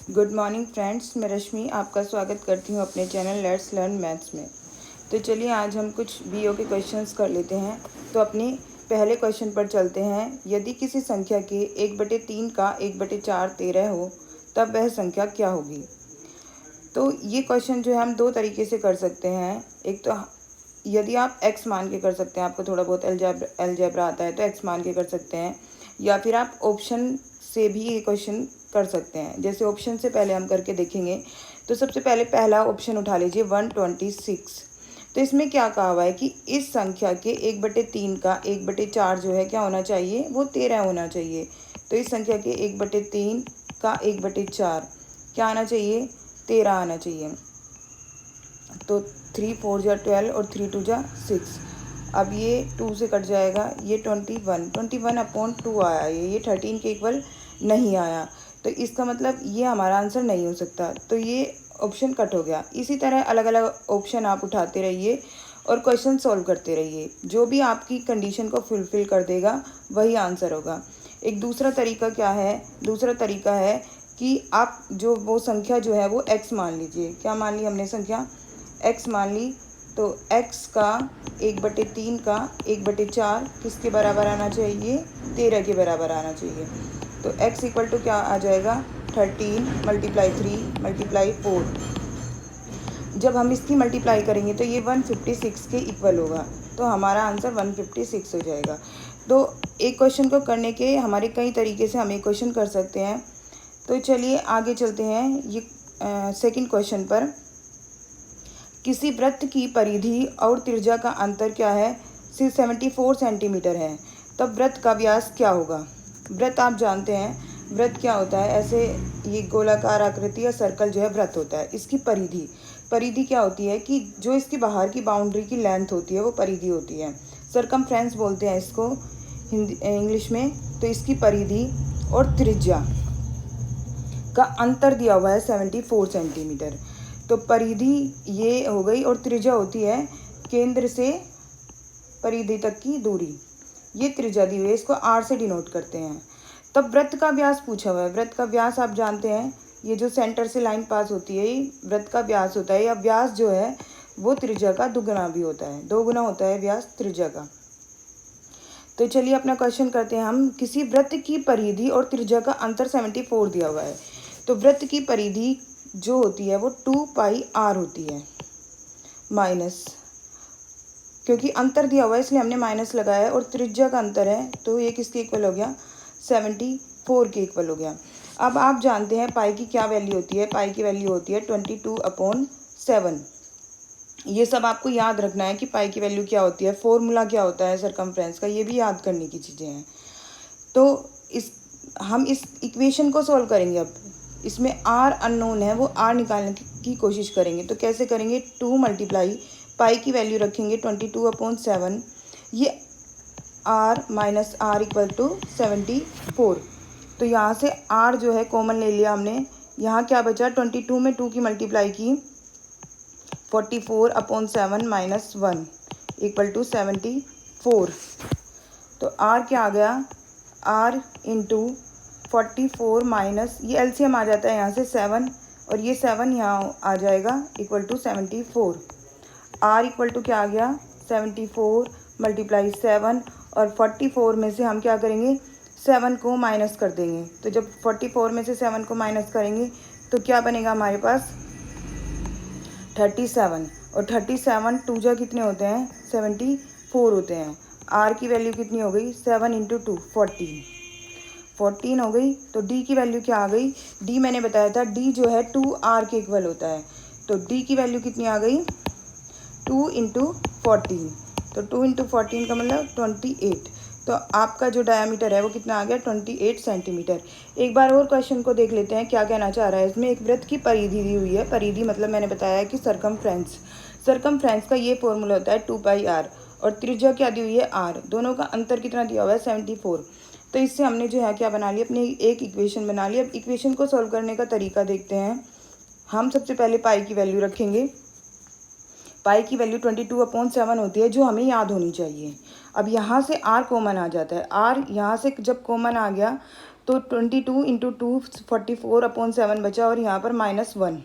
Good morning friends, मैं रश्मि आपका स्वागत करती हूँ अपने चैनल लेट्स लर्न मैथ्स में। तो चलिए आज हम कुछ बीओ के क्वेश्चंस कर लेते हैं। तो अपने पहले क्वेश्चन पर चलते हैं। यदि किसी संख्या के 1/3 का 1/4 13 हो तब वह संख्या क्या होगी। तो ये क्वेश्चन जो है हम दो तरीके से कर सकते हैं। एक तो यदि आप x मान के कर सकते हैं, आपको थोड़ा बहुत अलजेब्रा आता है तो x मान के कर सकते हैं, या फिर आप ऑप्शन से भी ये क्वेश्चन कर सकते हैं। जैसे ऑप्शन से पहले हम करके देखेंगे। तो सबसे पहले पहला ऑप्शन उठा लीजिए 126। तो इसमें क्या कहा हुआ है कि इस संख्या के 1/3 का 1/4 जो है क्या होना चाहिए, वो 13 होना चाहिए। तो इस संख्या के 1/3 का 1/4 क्या आना चाहिए, 13 आना चाहिए। तो 3 4 जा 12 और 3 2 जा 6। अब ये 2 से कट जाएगा, ये 21/2 आया, ये 13 के इक्वल नहीं आया। तो इसका मतलब ये हमारा आंसर नहीं हो सकता। तो ये ऑप्शन कट हो गया। इसी तरह अलग अलग ऑप्शन आप उठाते रहिए और क्वेश्चन सॉल्व करते रहिए। जो भी आपकी कंडीशन को फुलफ़िल कर देगा वही आंसर होगा। एक दूसरा तरीका क्या है, दूसरा तरीका है कि आप जो वो संख्या जो है वो x मान लीजिए। क्या मान ली हमने संख्या, x मान ली। तो x का 1/3 का 1/4 किसके बराबर आना चाहिए, 13 के बराबर आना चाहिए। तो x इक्वल टू क्या आ जाएगा, 13 × 3 × 4। जब हम इसकी मल्टीप्लाई करेंगे तो ये 156 के इक्वल होगा। तो हमारा आंसर 156 हो जाएगा। तो एक क्वेश्चन को करने के हमारे कई तरीके से हम एक क्वेश्चन कर सकते हैं। तो चलिए आगे चलते हैं। ये सेकंड क्वेश्चन पर, किसी वृत्त की परिधि और त्रिज्या का अंतर क्या है, 74 सेंटीमीटर है, तब वृत्त का व्यास क्या होगा। वृत्त आप जानते हैं, वृत्त क्या होता है, ऐसे ये गोलाकार आकृति या सर्कल जो है वृत्त होता है। इसकी परिधि, परिधि क्या होती है कि जो इसकी बाहर की बाउंड्री की लेंथ होती है वो परिधि होती है। सरकमफ्रेंस बोलते हैं इसको हिंदी इंग्लिश में। तो इसकी परिधि और त्रिज्या का अंतर दिया हुआ है 74 सेंटीमीटर। तो परिधि ये हो गई और त्रिज्या होती है केंद्र से परिधि तक की दूरी, ये त्रिज्या दी हुई है, इसको r से डिनोट करते हैं। तब वृत्त का व्यास पूछा हुआ है। वृत्त का व्यास आप जानते हैं, ये जो सेंटर से लाइन पास होती है ये वृत्त का व्यास होता है। या व्यास जो है वो त्रिज्या का दुगुना भी होता है, 2 गुना होता है व्यास त्रिज्या का। तो चलिए अपना क्वेश्चन करते हैं हम। किसी वृत्त की परिधि और त्रिज्या का अंतर 74 दिया हुआ है। तो वृत्त की परिधि जो होती है वो 2πr होती है, माइनस, क्योंकि अंतर दिया हुआ है इसलिए हमने माइनस लगाया है, और त्रिज्या का अंतर है तो ये किसके इक्वल हो गया, 74 के इक्वल हो गया। अब आप जानते हैं पाई की क्या वैल्यू होती है। पाई की वैल्यू होती है 22/7। ये सब आपको याद रखना है कि पाई की वैल्यू क्या होती है, फॉर्मूला क्या होता है सरकमफ्रेंस का, ये भी याद करने की चीज़ें हैं। तो हम इस इक्वेशन को सॉल्व करेंगे। अब इसमें r अननोन है, वो r निकालने की कोशिश करेंगे। तो कैसे करेंगे, 2 मल्टीप्लाई पाई की वैल्यू रखेंगे 22/7, ये r minus r equal to 74। तो यहाँ से r जो है कॉमन ले लिया हमने। यहाँ क्या बचा, 22 में 2 की मल्टीप्लाई की, 44/7 माइनस 1 इक्वल टू 74। तो r क्या आ गया, r इंटू 44 माइनस, ये एलसीएम आ जाता है यहाँ से 7, और ये 7 यहाँ आ जाएगा equal to 74। r equal to क्या आ गया, 74 मल्टीप्लाई 7, और 44 में से हम क्या करेंगे, 7 को माइनस कर देंगे। तो जब 44 में से 7 को माइनस करेंगे तो क्या बनेगा हमारे पास, 37। और 37 2 जा कितने होते हैं, 74 होते हैं। r की वैल्यू कितनी हो गई, 7 × 2 14 हो गई। तो d की वैल्यू क्या आ गई, d मैंने बताया था d जो है 2r के इक्वल होता है। तो d की वैल्यू कितनी आ गई, 2 × 14। तो 2 × 14 का मतलब 28। तो आपका जो डायामीटर है वो कितना आ गया, 28 सेंटीमीटर। एक बार और क्वेश्चन को देख लेते हैं क्या कहना चाह रहा है इसमें। एक वृत्त की परिधि दी हुई है। परिधि मतलब मैंने बताया है कि सरकमफ्रेंस, सरकमफ्रेंस का ये फॉर्मूला होता है 2πr, और त्रिज्या क्या दी हुई है r, दोनों का अंतर कितना दिया हुआ है 74। तो इससे हमने जो है क्या बना लिया, अपनी एक इक्वेशन बना ली। अब इक्वेशन को सॉल्व करने का तरीका देखते हैं। हम सबसे पहले पाई की वैल्यू रखेंगे। पाई की वैल्यू 22/7 होती है, जो हमें याद होनी चाहिए। अब यहाँ से r कॉमन आ जाता है। r यहाँ से जब कॉमन आ गया तो 22 इंटू 2 44/7 बचा और यहाँ पर -1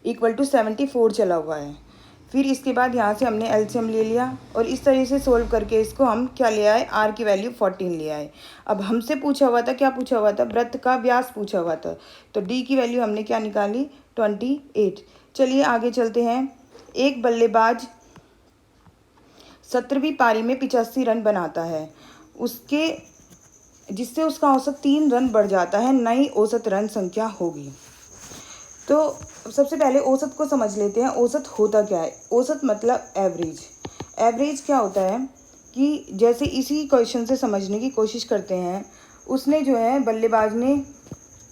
इक्वल टू 74 चला हुआ है। फिर इसके बाद यहाँ से हमने एलसीएम ले लिया और इस तरह से सोल्व करके इसको हम क्या ले आए, आर की वैल्यू 14 ले आए। अब हमसे पूछा हुआ था, क्या पूछा हुआ था, वृत्त का व्यास पूछा हुआ था, तो डी की वैल्यू हमने क्या निकाली, 28। चलिए आगे चलते हैं। एक बल्लेबाज 17वीं पारी में 85 रन बनाता है, जिससे उसका औसत 3 रन बढ़ जाता है, नई औसत रन संख्या होगी। तो सबसे पहले औसत को समझ लेते हैं। औसत होता क्या है, औसत मतलब एवरेज। एवरेज क्या होता है कि जैसे इसी क्वेश्चन से समझने की कोशिश करते हैं। उसने जो है बल्लेबाज ने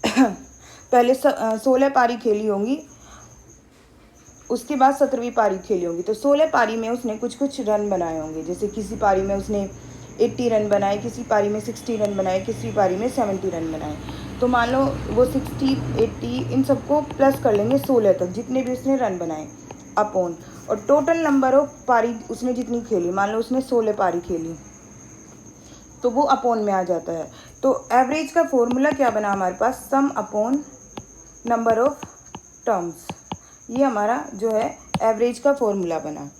पहले 16 पारी खेली होंगी, उसके बाद 17वीं पारी खेली होंगी, तो 16 पारी में उसने कुछ रन बनाए होंगे। जैसे किसी पारी में उसने 80 रन बनाए, किसी पारी में 60 रन बनाए, किसी पारी में 70 रन बनाए। तो मान लो वो 60, 80 इन सबको प्लस कर लेंगे 16 तक, जितने भी उसने रन बनाए अपॉन, और टोटल नंबर ऑफ पारी उसने जितनी खेली, मान लो उसने 16 पारी खेली, तो वो अपॉन में आ जाता है। तो एवरेज का फॉर्मूला क्या बना हमारे पास, sum upon number of terms. ये हमारा जो है एवरेज का फॉर्मूला बना।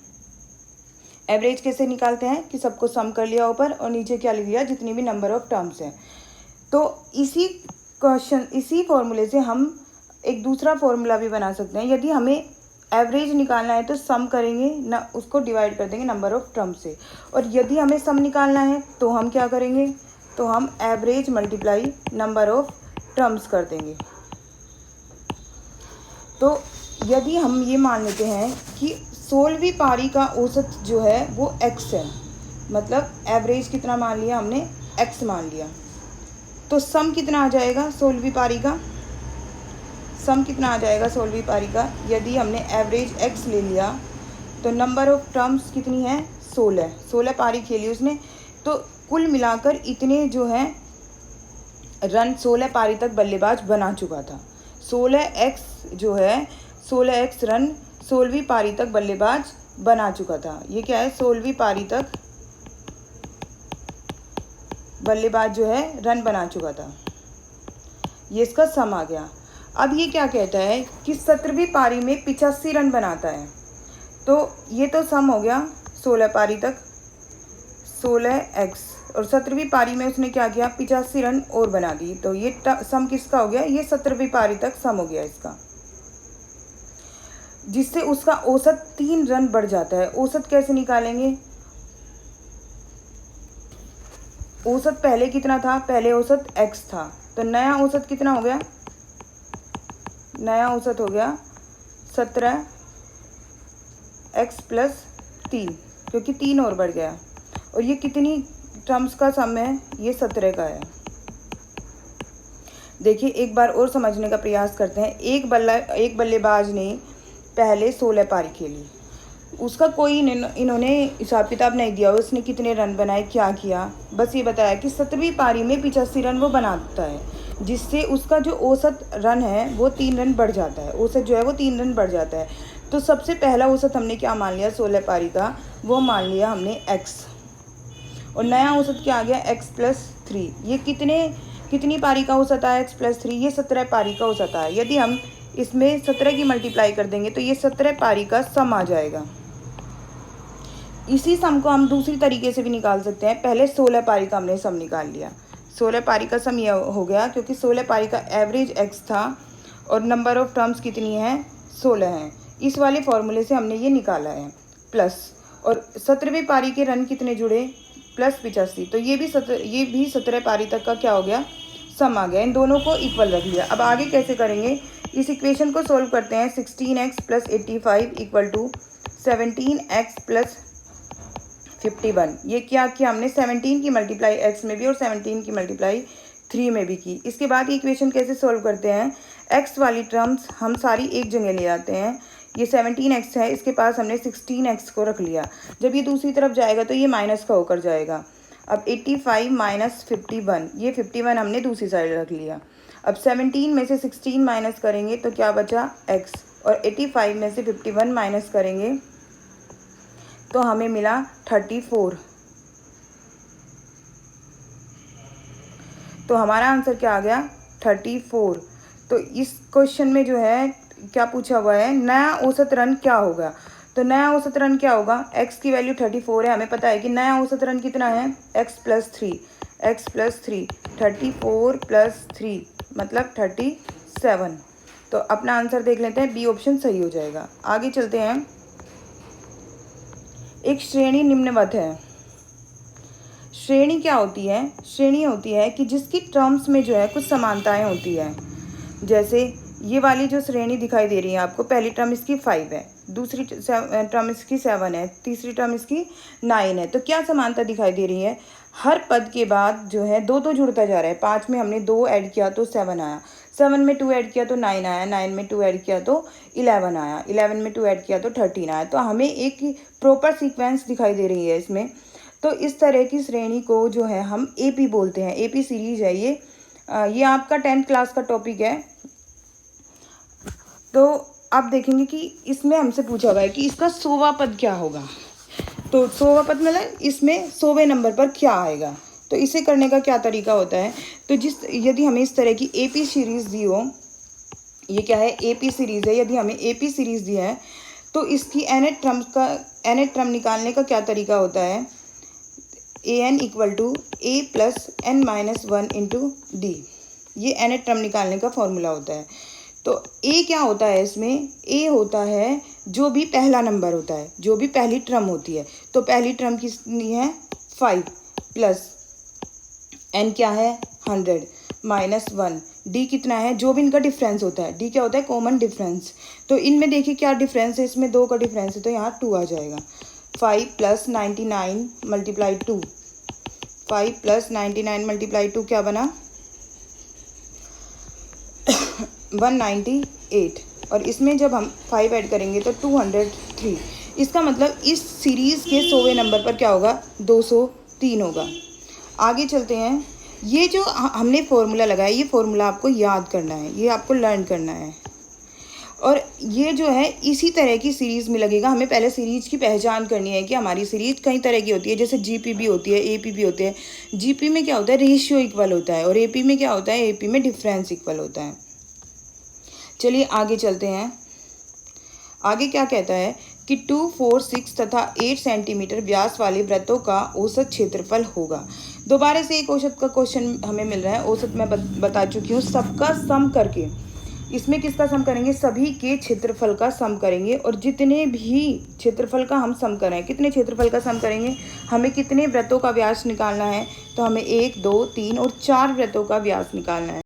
एवरेज कैसे निकालते हैं कि सबको सम कर लिया ऊपर और नीचे क्या लिख लिया, जितनी भी नंबर ऑफ टर्म्स हैं। तो इसी फॉर्मूले से हम एक दूसरा फॉर्मूला भी बना सकते हैं। यदि हमें एवरेज निकालना है तो सम करेंगे ना, उसको डिवाइड कर देंगे नंबर ऑफ टर्म्स से, और यदि हमें सम निकालना है तो हम क्या करेंगे, तो हम average multiply number of terms कर देंगे। तो यदि हम ये मान लेते हैं कि 16वीं पारी का औसत जो है वो x है, मतलब एवरेज कितना मान लिया हमने, x मान लिया, तो सम कितना आ जाएगा 16वीं पारी का, सम कितना आ जाएगा 16वीं पारी का। यदि हमने एवरेज x ले लिया तो नंबर ऑफ टर्म्स कितनी है, 16 पारी खेली उसने, तो कुल मिलाकर इतने जो है रन 16 पारी तक बल्लेबाज बना चुका था। 16x जो है, 16x रन 16वीं पारी तक बल्लेबाज बना चुका था। ये क्या है, 16वीं पारी तक बल्लेबाज जो है रन बना चुका था, ये इसका सम आ गया। अब ये क्या कहता है कि 17वीं पारी में 85 रन बनाता है, तो ये तो सम हो गया 16 पारी तक 16x, और 17वीं पारी में उसने क्या किया, 85 रन और बना दी, तो ये सम किसका हो गया, ये 17वीं पारी तक सम हो गया इसका, जिससे उसका औसत 3 रन बढ़ जाता है। औसत कैसे निकालेंगे, औसत पहले कितना था, पहले औसत x था, तो नया औसत कितना हो गया, नया औसत हो गया 17x + 3, क्योंकि 3 और बढ़ गया, और ये कितनी टर्म्स का सम है, ये 17 का है। देखिए एक बार और समझने का प्रयास करते हैं। एक बल्लेबाज ने पहले 16 पारी खेली, उसका कोई इन्होंने हिसाब किताब नहीं दिया उसने कितने रन बनाए, क्या किया, बस ये बताया कि 17वीं पारी में 85 रन वो बनाता है, जिससे उसका जो औसत रन है वो 3 रन बढ़ जाता है, औसत जो है वो 3 रन बढ़ जाता है। तो सबसे पहला औसत हमने क्या मान लिया 16 पारी का, वो मान लिया हमने x, और नया औसत क्या आ गया x + 3। ये कितनी पारी का औसत आया, x + 3, ये 17 पारी का औसत आया। यदि हम इसमें 17 की मल्टीप्लाई कर देंगे तो ये 17 पारी का सम आ जाएगा। इसी सम को हम दूसरी तरीके से भी निकाल सकते हैं। पहले 16 पारी का हमने सम निकाल लिया, 16 पारी का सम यह हो गया, क्योंकि 16 पारी का एवरेज x था और नंबर ऑफ टर्म्स कितनी है, 16 हैं। इस वाले फॉर्मूले से हमने ये निकाला है, प्लस, और 17वीं पारी के रन कितने जुड़े, +85, तो ये भी 17 पारी तक का क्या हो गया, सम आ गया। इन दोनों को इक्वल रख लिया। अब आगे कैसे करेंगे, इस इक्वेशन को सोल्व करते हैं। 16x + 85 = 17x + 51। ये क्या किया हमने, 17 की मल्टीप्लाई x में भी और 17 की मल्टीप्लाई 3 में भी की। इसके बाद ये इक्वेशन कैसे सोल्व करते हैं, x वाली टर्म्स हम सारी एक जगह ले आते हैं। ये 17x है, इसके पास हमने 16x को रख लिया। जब ये दूसरी तरफ जाएगा तो ये माइनस का होकर जाएगा। अब 85 - 51, ये 51 हमने दूसरी साइड रख लिया। अब 17 में से 16 माइनस करेंगे तो क्या बचा, x, और 85 में से 51 माइनस करेंगे तो हमें मिला 34। तो हमारा आंसर क्या आ गया 34। तो इस क्वेश्चन में जो है क्या पूछा हुआ है, नया औसत रन क्या होगा। तो नया औसत रन क्या होगा, x की वैल्यू 34 है, हमें पता है कि नया औसत रन कितना है x + 3, x + 3, 34 + 3 मतलब 37। तो अपना आंसर देख लेते हैं, बी ऑप्शन सही हो जाएगा। आगे चलते हैं। एक श्रेणी निम्नवत है। श्रेणी क्या होती है, श्रेणी होती है कि जिसकी टर्म्स में जो है कुछ समानताएं होती है। जैसे ये वाली जो श्रेणी दिखाई दे रही है आपको, पहली टर्म इसकी 5 है, दूसरी टर्म इसकी 7 है, तीसरी टर्म इसकी 9 है। तो क्या समानता दिखाई दे रही है, हर पद के बाद जो है 2 2 जुड़ता जा रहा है। 5 में हमने 2 ऐड किया तो 7 आया, 7 में 2 ऐड किया तो 9 आया, 9 में 2 ऐड किया तो 11 आया, 11 में 2 ऐड किया तो 13 आया। तो हमें एक प्रॉपर सीक्वेंस दिखाई दे रही है इसमें। तो इस तरह की श्रेणी को जो है हम एपी बोलते हैं, एपी सीरीज है ये आपका 10th क्लास का टॉपिक है। तो आप देखेंगे कि इसमें हमसे पूछा गया है कि इसका 100वां पद क्या होगा। तो 100वां पद मतलब इसमें 100वें नंबर पर क्या आएगा। तो इसे करने का क्या तरीका होता है, तो यदि हमें इस तरह की एपी सीरीज़ दी हो, ये क्या है एपी सीरीज़ है, यदि हमें एपी सीरीज़ दी है तो इसकी nth टर्म निकालने का क्या तरीका होता है, an = a + n-1 × d, ये nth टर्म निकालने का फॉर्मूला होता है। तो a क्या होता है इसमें, a होता है जो भी पहला नंबर होता है, जो भी पहली टर्म होती है। तो पहली टर्म कितनी है 5 प्लस n क्या है 100 -1, d कितना है, जो भी इनका डिफरेंस होता है, d क्या होता है कॉमन डिफरेंस। तो इनमें देखिए क्या डिफरेंस है, इसमें 2 का डिफरेंस है तो यहाँ 2 आ जाएगा। 5 + 99 × 2, 5 + 99 × 2 क्या बना 198। और इसमें जब हम 5 ऐड करेंगे तो 203। इसका मतलब इस सीरीज़ के 100वें नंबर पर क्या होगा 203 होगा। आगे चलते हैं। ये जो हमने फॉर्मूला लगाया, ये फॉर्मूला आपको याद करना है, ये आपको लर्न करना है। और ये जो है इसी तरह की सीरीज़ में लगेगा। हमें पहले सीरीज़ की पहचान करनी है कि हमारी सीरीज़ कई तरह की होती है, जैसे जीपी भी होती है, एपी भी होते हैं। जीपी में क्या होता है रेशियो इक्वल होता है, और एपी में क्या होता है, एपी में डिफरेंस इक्वल होता है। चलिए आगे चलते हैं। आगे क्या कहता है कि 2, 4, 6 तथा 8 सेंटीमीटर व्यास वाले वृत्तों का औसत क्षेत्रफल होगा। दोबारा से एक औसत का क्वेश्चन हमें मिल रहा है। औसत मैं बता चुकी हूँ, सबका सम करके, इसमें किसका सम करेंगे, सभी के क्षेत्रफल का सम करेंगे। और जितने भी क्षेत्रफल का हम सम करें, कितने क्षेत्रफल का सम करेंगे, हमें कितने वृत्तों का व्यास निकालना है, तो हमें 1, 2, 3 और 4 वृत्तों का व्यास निकालना है।